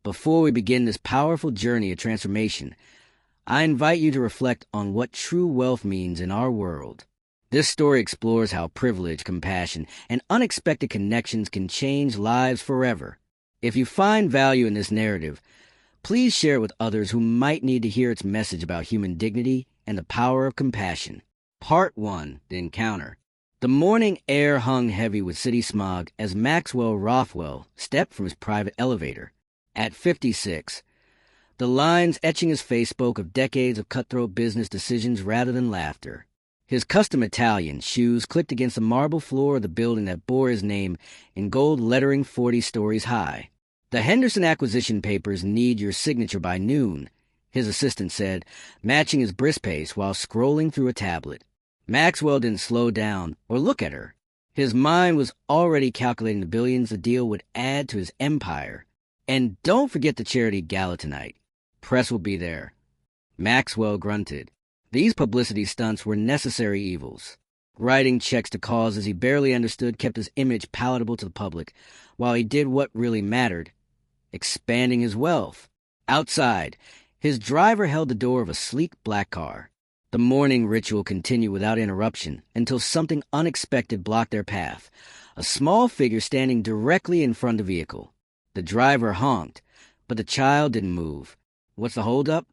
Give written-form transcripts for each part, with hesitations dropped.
Before we begin this powerful journey of transformation, I invite you to reflect on what true wealth means in our world. This story explores how privilege, compassion, and unexpected connections can change lives forever. If you find value in this narrative, please share it with others who might need to hear its message about human dignity and the power of compassion. Part 1, The Encounter. The morning air hung heavy with city smog as Maxwell Rothwell stepped from his private elevator. At 56, the lines etching his face spoke of decades of cutthroat business decisions rather than laughter. His custom Italian shoes clicked against the marble floor of the building that bore his name in gold lettering 40 stories high. "The Henderson acquisition papers need your signature by noon," his assistant said, matching his brisk pace while scrolling through a tablet. Maxwell didn't slow down or look at her. His mind was already calculating the billions the deal would add to his empire. "And don't forget the charity gala tonight. Press will be there." Maxwell grunted. These publicity stunts were necessary evils. Writing checks to causes he barely understood kept his image palatable to the public, while he did what really mattered, expanding his wealth. Outside, his driver held the door of a sleek black car. The morning ritual continued without interruption until something unexpected blocked their path, a small figure standing directly in front of the vehicle. The driver honked, but the child didn't move. "What's the holdup?"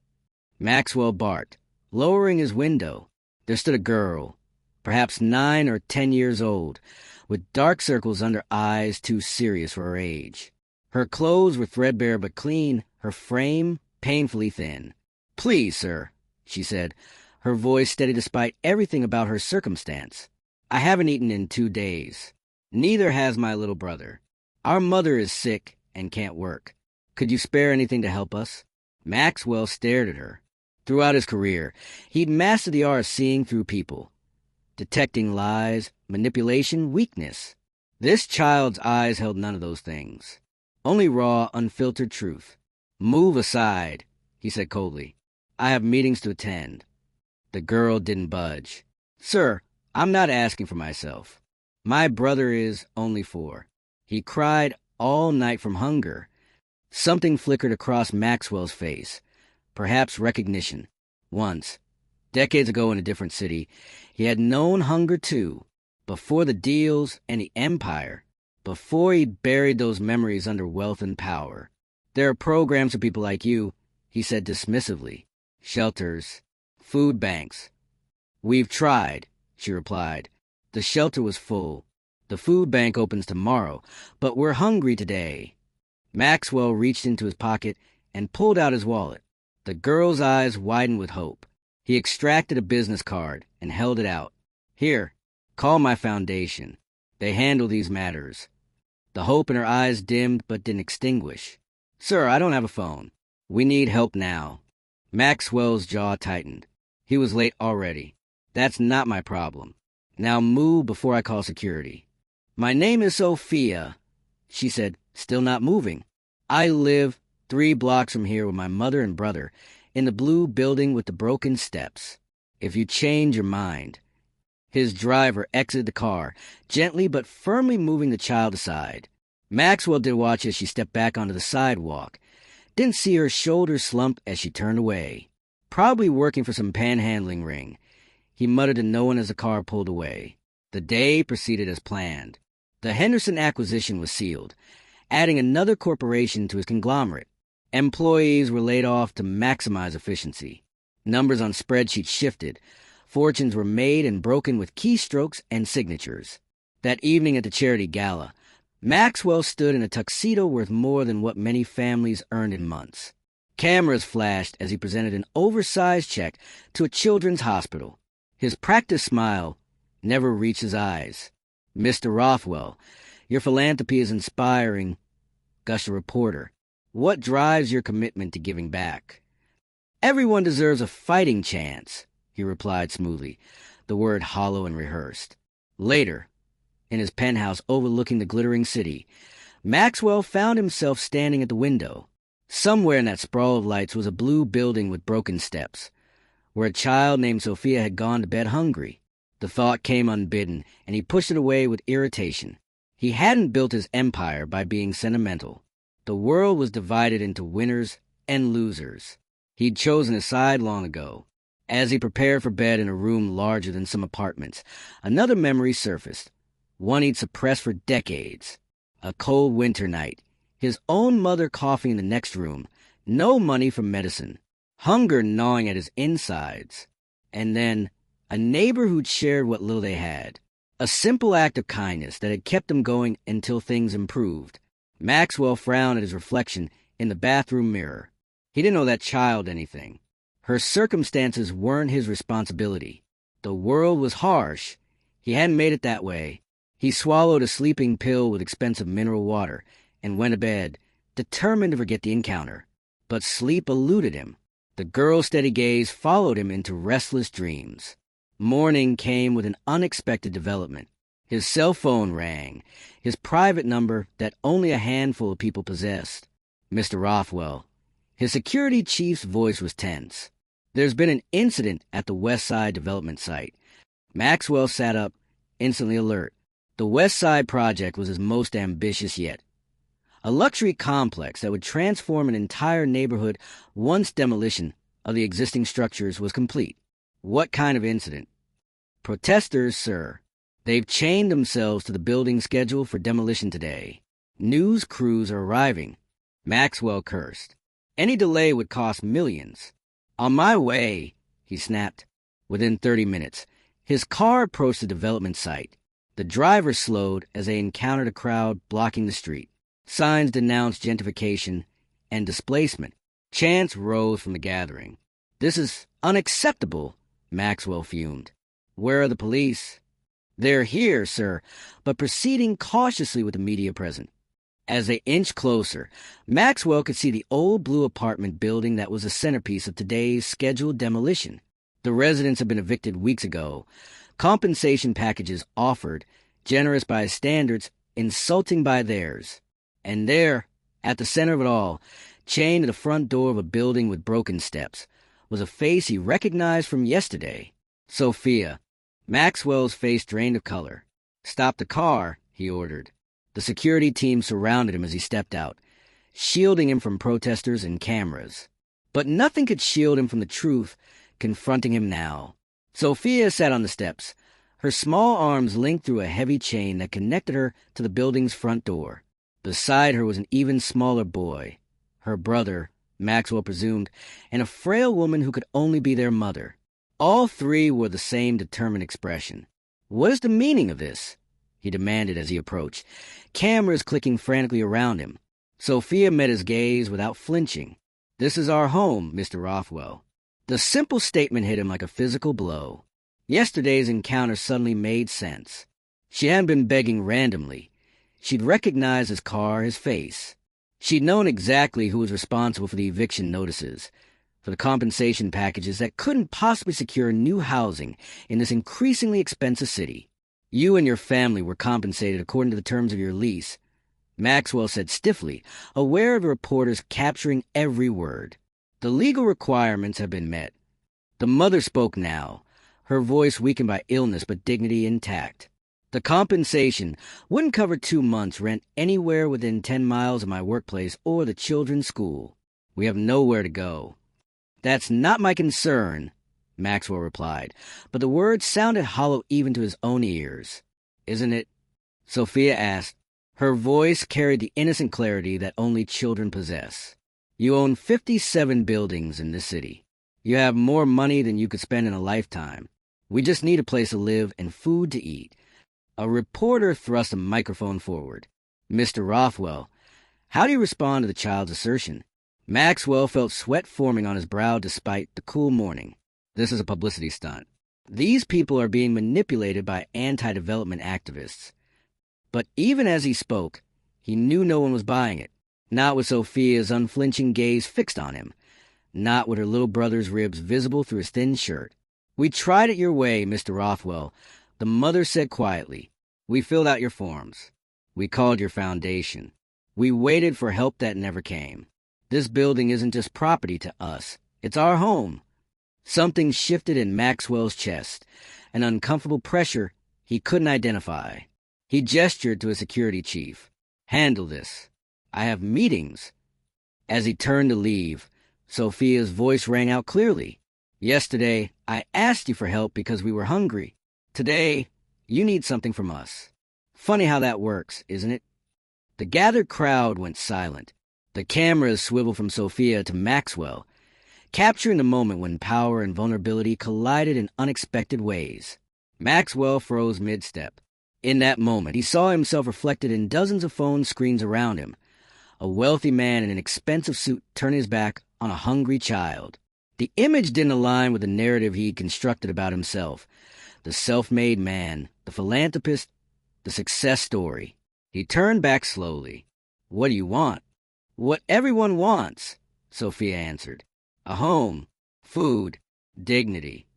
Maxwell barked, lowering his window. There stood a girl, perhaps 9 or 10 years old, with dark circles under eyes too serious for her age. Her clothes were threadbare but clean, her frame painfully thin. "Please, sir," she said, her voice steady despite everything about her circumstance. "I haven't eaten in 2 days. Neither has my little brother. Our mother is sick and can't work. Could you spare anything to help us?" Maxwell stared at her. Throughout his career, he'd mastered the art of seeing through people, detecting lies, manipulation, weakness. This child's eyes held none of those things. Only raw, unfiltered truth. "Move aside," he said coldly. "I have meetings to attend." The girl didn't budge. "Sir, I'm not asking for myself. My brother is only 4. He cried all night from hunger." Something flickered across Maxwell's face, perhaps recognition. Once, decades ago in a different city, he had known hunger too, before the deals and the empire, before he buried those memories under wealth and power. "There are programs for people like you," he said dismissively. "Shelters, food banks." "We've tried," she replied. "The shelter was full. The food bank opens tomorrow, but we're hungry today." Maxwell reached into his pocket and pulled out his wallet. The girl's eyes widened with hope. He extracted a business card and held it out. "Here, call my foundation. They handle these matters." The hope in her eyes dimmed but didn't extinguish. "Sir, I don't have a phone. We need help now." Maxwell's jaw tightened. He was late already. "That's not my problem. Now move before I call security." "My name is Sophia," she said, still not moving. "I live 3 blocks from here with my mother and brother, in the blue building with the broken steps. If you change your mind." His driver exited the car, gently but firmly moving the child aside. Maxwell did watch as she stepped back onto the sidewalk. Didn't see her shoulders slump as she turned away. Probably working for some panhandling ring. He muttered to no one as the car pulled away. The day proceeded as planned. The Henderson acquisition was sealed, adding another corporation to his conglomerate. Employees were laid off to maximize efficiency. Numbers on spreadsheets shifted. Fortunes were made and broken with keystrokes and signatures. That evening at the charity gala, Maxwell stood in a tuxedo worth more than what many families earned in months. Cameras flashed as he presented an oversized check to a children's hospital. His practiced smile never reached his eyes. "Mr. Rothwell, your philanthropy is inspiring," gushed a reporter. "What drives your commitment to giving back?" "Everyone deserves a fighting chance," he replied smoothly, the word hollow and rehearsed. Later, in his penthouse overlooking the glittering city, Maxwell found himself standing at the window. Somewhere in that sprawl of lights was a blue building with broken steps, where a child named Sophia had gone to bed hungry. The thought came unbidden, and he pushed it away with irritation. He hadn't built his empire by being sentimental. The world was divided into winners and losers. He'd chosen his side long ago. As he prepared for bed in a room larger than some apartments, another memory surfaced, one he'd suppressed for decades. A cold winter night, his own mother coughing in the next room, no money for medicine, hunger gnawing at his insides, and then a neighbor who'd shared what little they had. A simple act of kindness that had kept him going until things improved. Maxwell frowned at his reflection in the bathroom mirror. He didn't owe that child anything. Her circumstances weren't his responsibility. The world was harsh. He hadn't made it that way. He swallowed a sleeping pill with expensive mineral water and went to bed, determined to forget the encounter. But sleep eluded him. The girl's steady gaze followed him into restless dreams. Morning came with an unexpected development. His cell phone rang, his private number that only a handful of people possessed. Mr. Rothwell. His security chief's voice was tense. There's been an incident at the West Side development site. Maxwell sat up, instantly alert. The West Side project was his most ambitious yet. A luxury complex that would transform an entire neighborhood once demolition of the existing structures was complete. What kind of incident? Protesters, sir. They've chained themselves to the building schedule for demolition today. News crews are arriving. Maxwell cursed. Any delay would cost millions. On my way, he snapped. Within 30 minutes, his car approached the development site. The driver slowed as they encountered a crowd blocking the street. Signs denounced gentrification and displacement. Chants rose from the gathering. This is unacceptable, Maxwell fumed. Where are the police? They're here, sir, but proceeding cautiously with the media present. As they inched closer, Maxwell could see the old blue apartment building that was the centerpiece of today's scheduled demolition. The residents had been evicted weeks ago. Compensation packages offered, generous by his standards, insulting by theirs. And there, at the center of it all, chained to the front door of a building with broken steps, was a face he recognized from yesterday. Sophia. Maxwell's face drained of color. Stop the car, he ordered. The security team surrounded him as he stepped out, shielding him from protesters and cameras. But nothing could shield him from the truth confronting him now. Sophia sat on the steps, her small arms linked through a heavy chain that connected her to the building's front door. Beside her was an even smaller boy, her brother, Maxwell presumed, and a frail woman who could only be their mother. All three wore the same determined expression. What is the meaning of this? He demanded as he approached, cameras clicking frantically around him. Sophia met his gaze without flinching. This is our home, Mr. Rothwell. The simple statement hit him like a physical blow. Yesterday's encounter suddenly made sense. She hadn't been begging randomly. She'd recognized his car, his face. She'd known exactly who was responsible for the eviction notices, for the compensation packages that couldn't possibly secure new housing in this increasingly expensive city. You and your family were compensated according to the terms of your lease, Maxwell said stiffly, aware of the reporters capturing every word. The legal requirements have been met. The mother spoke now, her voice weakened by illness but dignity intact. The compensation wouldn't cover 2 months' rent anywhere within 10 miles of my workplace or the children's school. We have nowhere to go. That's not my concern, Maxwell replied, but the words sounded hollow even to his own ears. Isn't it? Sophia asked. Her voice carried the innocent clarity that only children possess. You own 57 buildings in this city. You have more money than you could spend in a lifetime. We just need a place to live and food to eat. A reporter thrust a microphone forward. Mr. Rothwell, how do you respond to the child's assertion? Maxwell felt sweat forming on his brow despite the cool morning. This is a publicity stunt. These people are being manipulated by anti-development activists. But even as he spoke, he knew no one was buying it. Not with Sophia's unflinching gaze fixed on him. Not with her little brother's ribs visible through his thin shirt. We tried it your way, Mr. Rothwell, the mother said quietly. We filled out your forms. We called your foundation. We waited for help that never came. This building isn't just property to us. It's our home. Something shifted in Maxwell's chest, an uncomfortable pressure he couldn't identify. He gestured to his security chief. Handle this. I have meetings. As he turned to leave, Sophia's voice rang out clearly. Yesterday, I asked you for help because we were hungry. Today, you need something from us. Funny how that works, isn't it? The gathered crowd went silent. The cameras swiveled from Sophia to Maxwell, capturing the moment when power and vulnerability collided in unexpected ways. Maxwell froze mid-step. In that moment, he saw himself reflected in dozens of phone screens around him. A wealthy man in an expensive suit turning his back on a hungry child. The image didn't align with the narrative he'd constructed about himself. The self-made man, the philanthropist, the success story. He turned back slowly. What do you want? What everyone wants, Sophia answered. A home, food, dignity.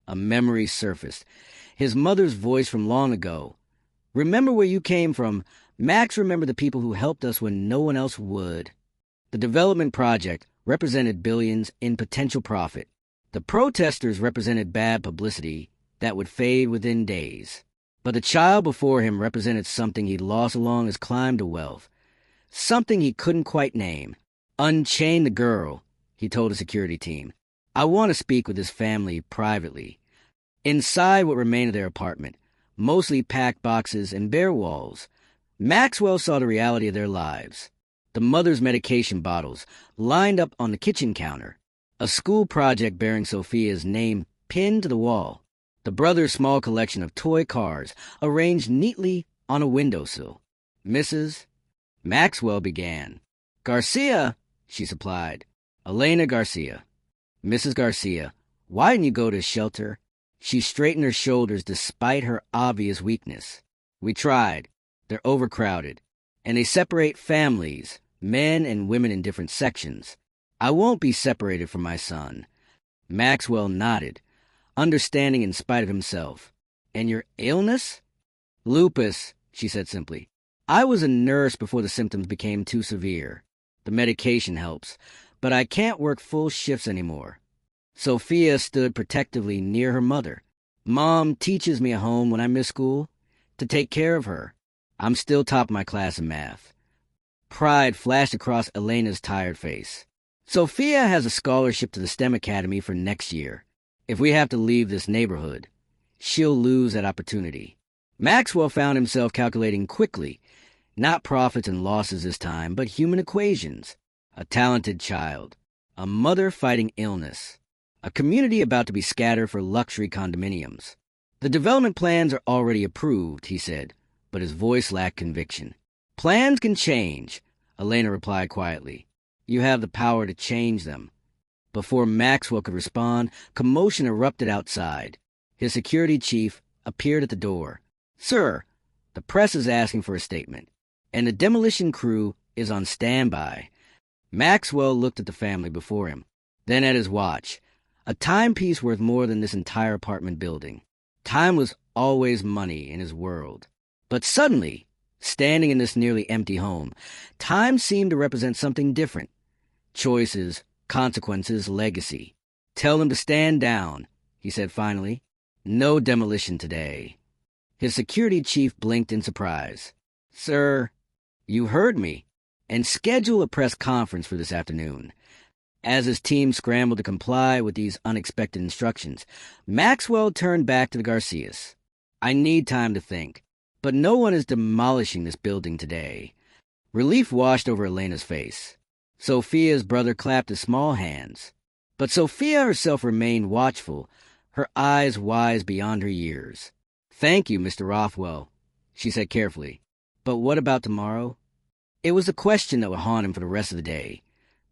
A memory surfaced. His mother's voice from long ago. Remember where you came from. Max remembered the people who helped us when no one else would. The development project represented billions in potential profit. The protesters represented bad publicity that would fade within days. But the child before him represented something he'd lost along his climb to wealth. Something he couldn't quite name. Unchain the girl, he told a security team. I want to speak with his family privately. Inside what remained of their apartment, mostly packed boxes and bare walls, Maxwell saw the reality of their lives. The mother's medication bottles lined up on the kitchen counter. A school project bearing Sophia's name pinned to the wall. The brother's small collection of toy cars arranged neatly on a windowsill. Mrs. Maxwell began. Garcia, she supplied. Elena Garcia. Mrs. Garcia, why didn't you go to shelter? She straightened her shoulders despite her obvious weakness. We tried. They're overcrowded. And they separate families, men and women in different sections. I won't be separated from my son. Maxwell nodded, understanding in spite of himself. And your illness? Lupus, she said simply. I was a nurse before the symptoms became too severe. The medication helps, but I can't work full shifts anymore. Sophia stood protectively near her mother. Mom teaches me at home when I miss school to take care of her. I'm still top of my class in math. Pride flashed across Elena's tired face. Sophia has a scholarship to the STEM Academy for next year. If we have to leave this neighborhood, she'll lose that opportunity. Maxwell found himself calculating quickly, not profits and losses this time, but human equations. A talented child, a mother fighting illness, a community about to be scattered for luxury condominiums. The development plans are already approved, he said, but his voice lacked conviction. Plans can change, Elena replied quietly. You have the power to change them. Before Maxwell could respond, commotion erupted outside. His security chief appeared at the door. Sir, the press is asking for a statement, and the demolition crew is on standby. Maxwell looked at the family before him, then at his watch, a timepiece worth more than this entire apartment building. Time was always money in his world. But suddenly, standing in this nearly empty home, time seemed to represent something different. Choices, consequences, legacy. Tell them to stand down, he said finally. No demolition today. His security chief blinked in surprise. Sir, you heard me. And schedule a press conference for this afternoon. As his team scrambled to comply with these unexpected instructions, Maxwell turned back to the Garcias. I need time to think, but no one is demolishing this building today. Relief washed over Elena's face. Sophia's brother clapped his small hands. But Sophia herself remained watchful, her eyes wise beyond her years. Thank you, Mr. Rothwell, she said carefully. But what about tomorrow? It was a question that would haunt him for the rest of the day.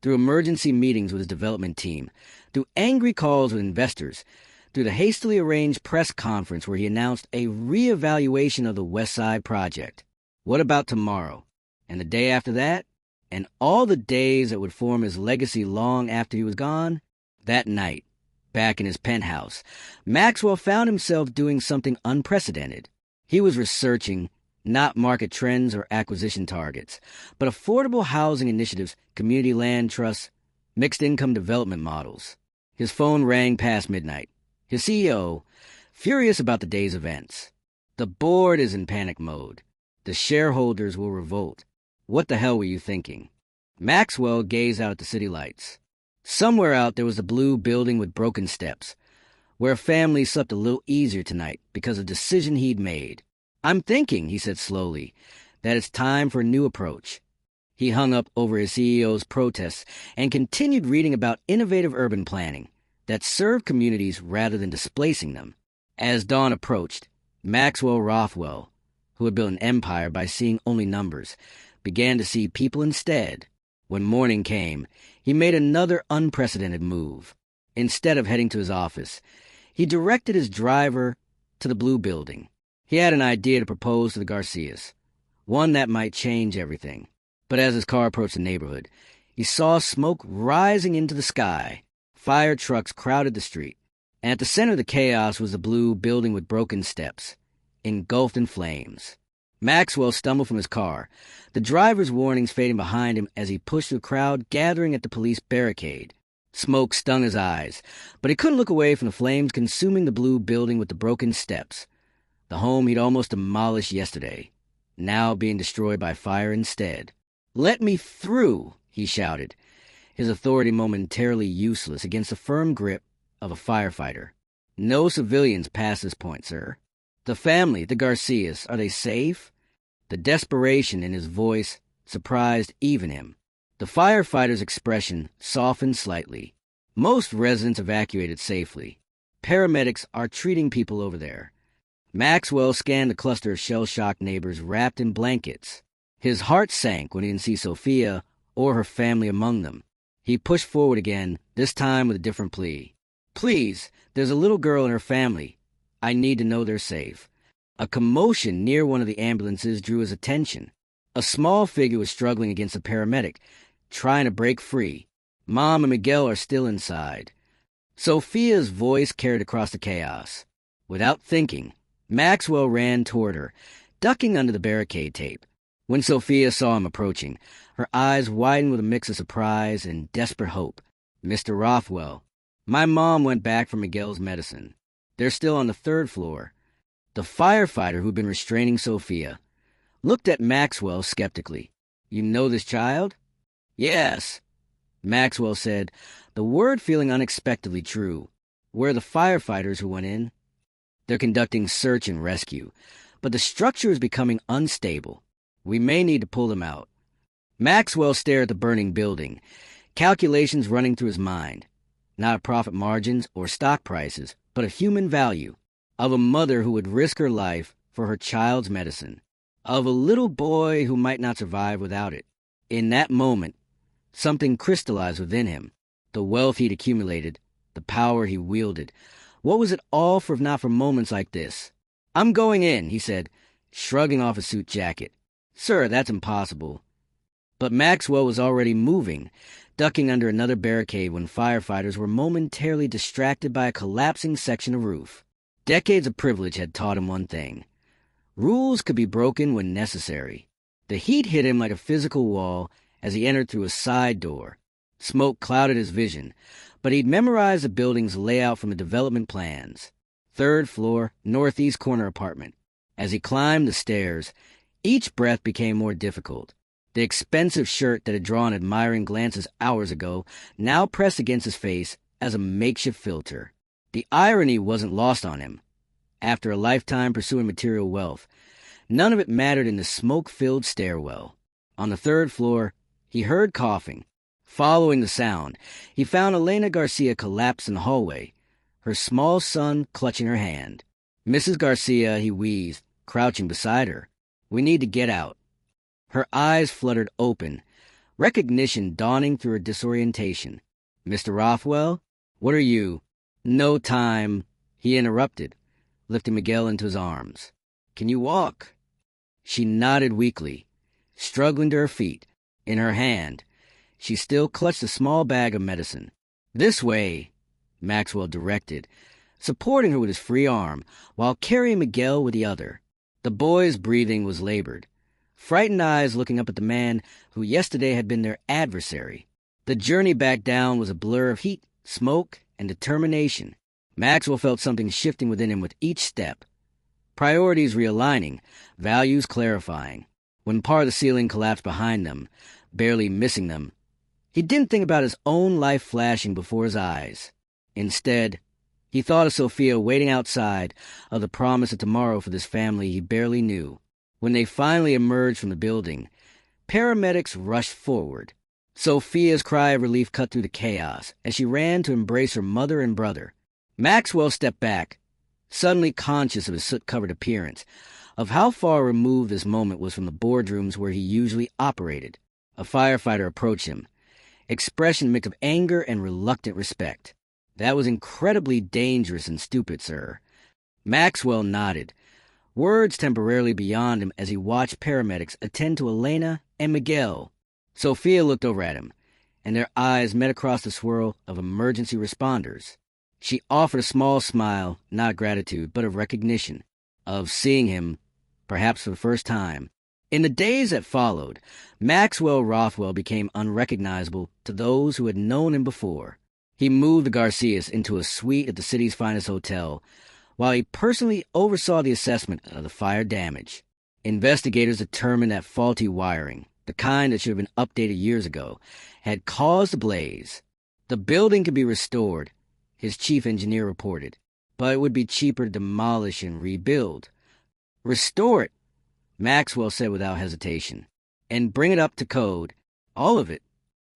Through emergency meetings with his development team, through angry calls with investors, through the hastily arranged press conference where he announced a reevaluation of the West Side project. What about tomorrow? And the day after that? And all the days that would form his legacy long after he was gone? That night, back in his penthouse, Maxwell found himself doing something unprecedented. He was researching not market trends or acquisition targets, but affordable housing initiatives, community land trusts, mixed-income development models. His phone rang past midnight. His CEO, furious about the day's events. The board is in panic mode. The shareholders will revolt. What the hell were you thinking? Maxwell gazed out at the city lights. Somewhere out there was a blue building with broken steps, where a family slept a little easier tonight because of a decision he'd made. I'm thinking, he said slowly, that it's time for a new approach. He hung up over his CEO's protests and continued reading about innovative urban planning that served communities rather than displacing them. As dawn approached, Maxwell Rothwell, who had built an empire by seeing only numbers, began to see people instead. When morning came, he made another unprecedented move. Instead of heading to his office, he directed his driver to the blue building. He had an idea to propose to the Garcias, one that might change everything. But as his car approached the neighborhood, he saw smoke rising into the sky. Fire trucks crowded the street, and at the center of the chaos was the blue building with broken steps, engulfed in flames. Maxwell stumbled from his car, the driver's warnings fading behind him as he pushed through the crowd gathering at the police barricade. Smoke stung his eyes, but he couldn't look away from the flames consuming the blue building with the broken steps, the home he'd almost demolished yesterday, now being destroyed by fire instead. "Let me through," he shouted, his authority momentarily useless against the firm grip of a firefighter. "No civilians past this point, sir." "The family, the Garcias, are they safe?" The desperation in his voice surprised even him. The firefighter's expression softened slightly. "Most residents evacuated safely. Paramedics are treating people over there." Maxwell scanned the cluster of shell-shocked neighbors wrapped in blankets. His heart sank when he didn't see Sophia or her family among them. He pushed forward again, this time with a different plea. "Please, there's a little girl and her family. I need to know they're safe." A commotion near one of the ambulances drew his attention. A small figure was struggling against a paramedic, trying to break free. Mom and Miguel are still inside. Sophia's voice carried across the chaos. Without thinking, Maxwell ran toward her, ducking under the barricade tape. When Sophia saw him approaching, her eyes widened with a mix of surprise and desperate hope. "Mr. Rothwell, my mom went back for Miguel's medicine. They're still on the 3rd floor. The firefighter who'd been restraining Sophia looked at Maxwell skeptically. "You know this child?" "Yes," Maxwell said, the word feeling unexpectedly true. "Where are the firefighters who went in?" "They're conducting search and rescue, but the structure is becoming unstable. We may need to pull them out." Maxwell stared at the burning building, calculations running through his mind. Not of profit margins or stock prices, but of human value. Of a mother who would risk her life for her child's medicine. Of a little boy who might not survive without it. In that moment, something crystallized within him. The wealth he'd accumulated, the power he wielded. What was it all for if not for moments like this? "I'm going in," he said, shrugging off his suit jacket. "Sir, that's impossible." But Maxwell was already moving, ducking under another barricade when firefighters were momentarily distracted by a collapsing section of roof. Decades of privilege had taught him one thing. Rules could be broken when necessary. The heat hit him like a physical wall as he entered through a side door. Smoke clouded his vision, but he'd memorized the building's layout from the development plans. 3rd floor, northeast corner apartment. As he climbed the stairs, each breath became more difficult. The expensive shirt that had drawn admiring glances hours ago now pressed against his face as a makeshift filter. The irony wasn't lost on him. After a lifetime pursuing material wealth, none of it mattered in the smoke-filled stairwell. On the 3rd floor, he heard coughing. Following the sound, he found Elena Garcia collapsed in the hallway, her small son clutching her hand. "Mrs. Garcia," he wheezed, crouching beside her. "We need to get out." Her eyes fluttered open, recognition dawning through her disorientation. "Mr. Rothwell? What are you—" "No time," he interrupted, lifting Miguel into his arms. "Can you walk?" She nodded weakly, struggling to her feet. In her hand, she still clutched a small bag of medicine. "This way," Maxwell directed, supporting her with his free arm while carrying Miguel with the other. The boy's breathing was labored, frightened eyes looking up at the man who yesterday had been their adversary. The journey back down was a blur of heat, smoke, and determination. Maxwell felt something shifting within him with each step. Priorities realigning, values clarifying. When part of the ceiling collapsed behind them, barely missing them, he didn't think about his own life flashing before his eyes. Instead, he thought of Sophia waiting outside, of the promise of tomorrow for this family he barely knew. When they finally emerged from the building, paramedics rushed forward. Sophia's cry of relief cut through the chaos as she ran to embrace her mother and brother. Maxwell stepped back, suddenly conscious of his soot-covered appearance, of how far removed this moment was from the boardrooms where he usually operated. A firefighter approached him, expression mixed of anger and reluctant respect. "That was incredibly dangerous and stupid, sir." Maxwell nodded, words temporarily beyond him as he watched paramedics attend to Elena and Miguel. Sophia looked over at him, and their eyes met across the swirl of emergency responders. She offered a small smile, not of gratitude, but of recognition, of seeing him, perhaps for the first time. In the days that followed, Maxwell Rothwell became unrecognizable to those who had known him before. He moved the Garcias into a suite at the city's finest hotel, while he personally oversaw the assessment of the fire damage. Investigators determined that faulty wiring, the kind that should have been updated years ago, had caused the blaze. The building could be restored, his chief engineer reported, but it would be cheaper to demolish and rebuild. "Restore it," Maxwell said without hesitation, "and bring it up to code, all of it."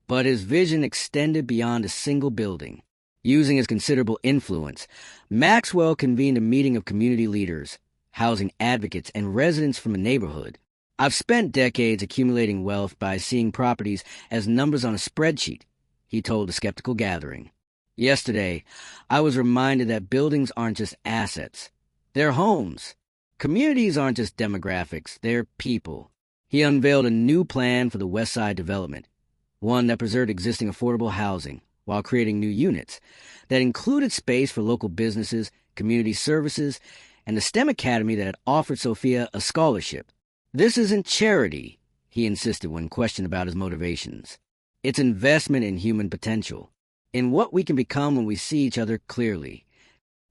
But his vision extended beyond a single building. Using his considerable influence, Maxwell convened a meeting of community leaders, housing advocates, and residents from the neighborhood. "I've spent decades accumulating wealth by seeing properties as numbers on a spreadsheet," he told the skeptical gathering. "Yesterday, I was reminded that buildings aren't just assets. They're homes. Communities aren't just demographics, they're people." He unveiled a new plan for the West Side development, one that preserved existing affordable housing while creating new units that included space for local businesses, community services, and the STEM academy that had offered Sophia a scholarship. "This isn't charity," he insisted when questioned about his motivations. "It's investment in human potential, in what we can become when we see each other clearly."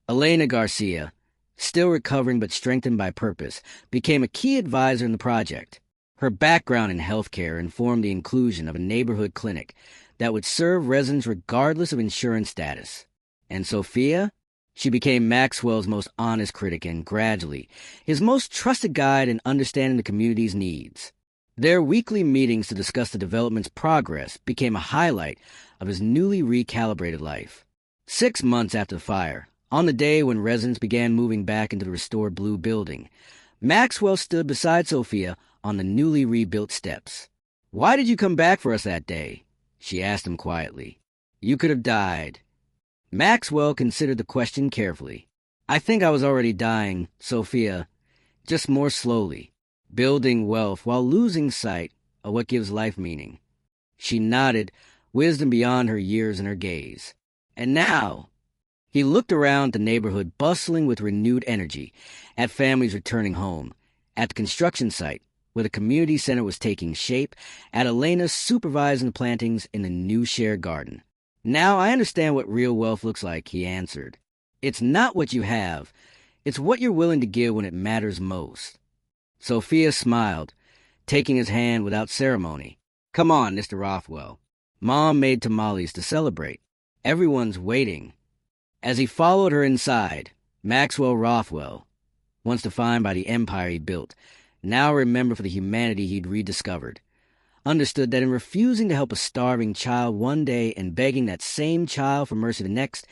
Elena Garcia, still recovering but strengthened by purpose, became a key advisor in the project. Her background in healthcare informed the inclusion of a neighborhood clinic that would serve residents regardless of insurance status. And Sophia? She became Maxwell's most honest critic and, gradually, his most trusted guide in understanding the community's needs. Their weekly meetings to discuss the development's progress became a highlight of his newly recalibrated life. 6 months after the fire, on the day when residents began moving back into the restored blue building, Maxwell stood beside Sophia on the newly rebuilt steps. "Why did you come back for us that day?" she asked him quietly. "You could have died." Maxwell considered the question carefully. "I think I was already dying, Sophia, just more slowly, building wealth while losing sight of what gives life meaning." She nodded, wisdom beyond her years in her gaze. "And now?" He looked around the neighborhood bustling with renewed energy, at families returning home, at the construction site where the community center was taking shape, at Elena supervising the plantings in the new shared garden. "Now I understand what real wealth looks like," he answered. "It's not what you have. It's what you're willing to give when it matters most." Sophia smiled, taking his hand without ceremony. "Come on, Mr. Rothwell." Mom made tamales to celebrate. Everyone's waiting. As he followed her inside, Maxwell Rothwell, once defined by the empire he built, now remembered for the humanity he'd rediscovered, understood that in refusing to help a starving child one day and begging that same child for mercy the next,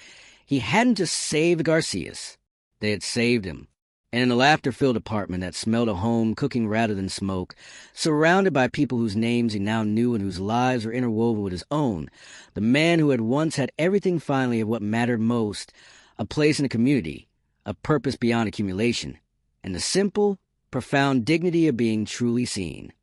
he hadn't just saved the Garcias. They had saved him. And in the laughter-filled apartment that smelled of home cooking rather than smoke, surrounded by people whose names he now knew and whose lives were interwoven with his own, the man who had once had everything finally of what mattered most, a place in the community, a purpose beyond accumulation, and the simple, profound dignity of being truly seen.